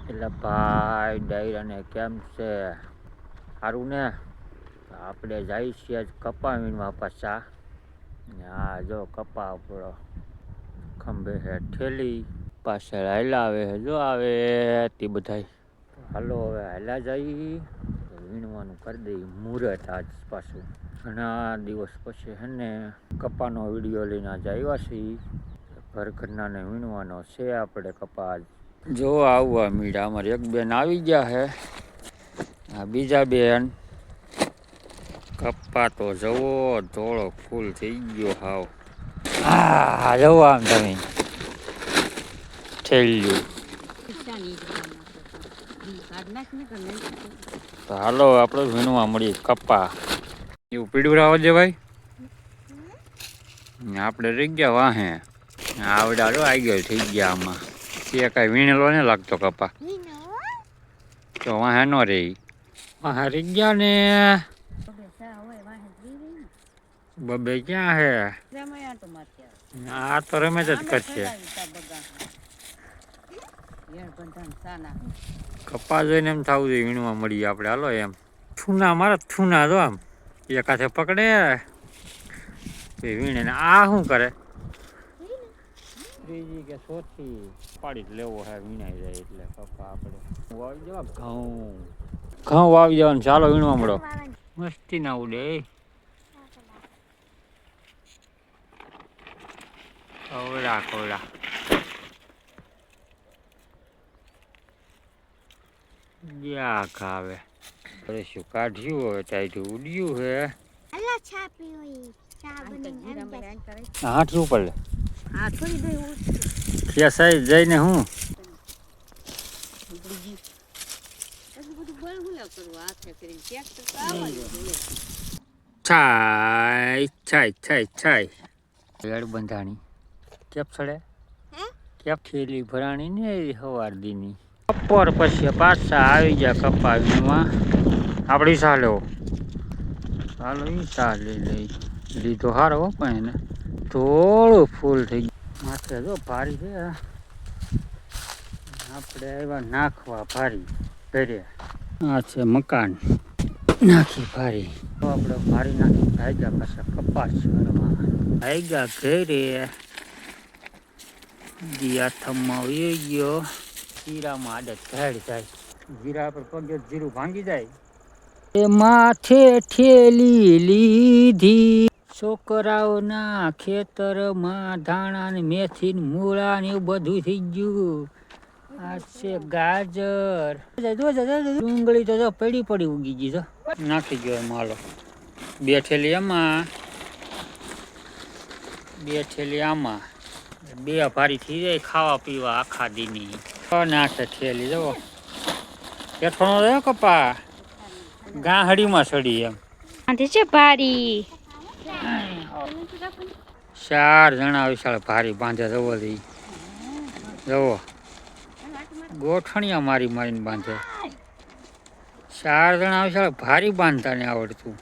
એટલે ભાઈ ડાયરાને કેમ છે? સારું ને? આપણે જઈએ છીએ કપા વીણવા પાછા. હા જો કપા આપણો ખંભે છે ઠેલી, પાછળ હાલા આવે છે, જો આવે તે બધા. હાલો હવે હાલા જઈ વીણવાનું કરી દઈ મુહૂર્ત આજ પાછું ઘણા દિવસ પછી હે ને કપાનો વિડીયો લઈને આજે આવ્યા છીએ. ઘર ઘરનાને વીણવાનો છે આપણે કપા. જો આવવા મીડા અમારે એક બેન આવી ગયા છે, આ બીજા બેન કપ્પા તો જવો ધોળો ફૂલ થઈ ગયો હાવ. હા જવો આમ તમે ઠેલ્યું. તો હાલો આપણે વીણવા મળીએ કપ્પા. એવું પીડું રાવ છે ભાઈ, આપણે રહી ગયા વાહે આવડા રો આવી ગયો થઈ ગયા. આમાં એ કઈ વીણેલો ને લાગતો કપા તો વાહે નો રહી, વાહે રહી ગયા ને. બબે ક્યાં હે? આ તો રમેશ જ કરશે. કપા જોઈને એમ થવું જોઈએ વીણવા મળીએ આપણે. હાલો એમ થૂના મારા થૂના જો આમ એક હાથે પકડે વીણે ને આ શું કરે? ત્રીજી કે ચોથી પાડી જ લેવો હે વીણાઈ જાય એટલે કપા આપણે વાવી દેવા. ઘઉં વાવી દેવાનું. ચાલો વીણવા મળો. મસ્તી ના ઉડે કોવડા કોવડા ગયા ખાવે અરે શું કાઢ્યું હવે ટાઈટ ઉડ્યું હે. હાથ ઉપર લે ખેસાઈ જઈને હું છાય છાય છાય છાય હેડ બંધાણી કેપ છડે કેપ થેલી ભરાણી ને સવાર દીની બપોર પછી પાછા આવી ગયા કપા વીણવા. આપણે ઈસા લેવો ચાલો ઈસા લઈ લઈ લીધો સારો હો પણ એને થોડું ફૂલ થઈ ગયું માથે જો ભારી છે. આપણે આવ્યા નાખવા ભારી ઘરે. આ છે મકાન નાખી ભારી તો આપણે ભારી નાખી ભાગ્યા પાછા કપાસ ભાગ્યા ઘરે દિયા થમમાં વહી ગયો. જીરામાં આડત ઘાડ જાય, જીરા પર પગે જીરું ભાંગી જાય. એ માથે ઠેલી લીધી છોકરાઓના ખેતરમાં ધાણા ને મેથી ને મૂળા ને એવું બધું થઈ ગયું. આ છે ગાજર, ડુંગળી તો જો પડી પડી ઉગી ગઈ જો નાખી ગયો એમ. હાલો બે ઠેલી એમાં બે ઠેલી આમાં બે ભારી થઈ જાય ખાવા પીવા આખા દીની. નાખે ઠેલી જવો પેઠવાનો રહ્યો કપા ગાહડીમાં સડી એમ છે ભારી. 4 જણા વિશાળ ભારી બાંધે જવો દી જવો ગોઠણિયા મારી મારીને બાંધે. 4 જણા વિશાળ ભારી બાંધતા ને આવડતું.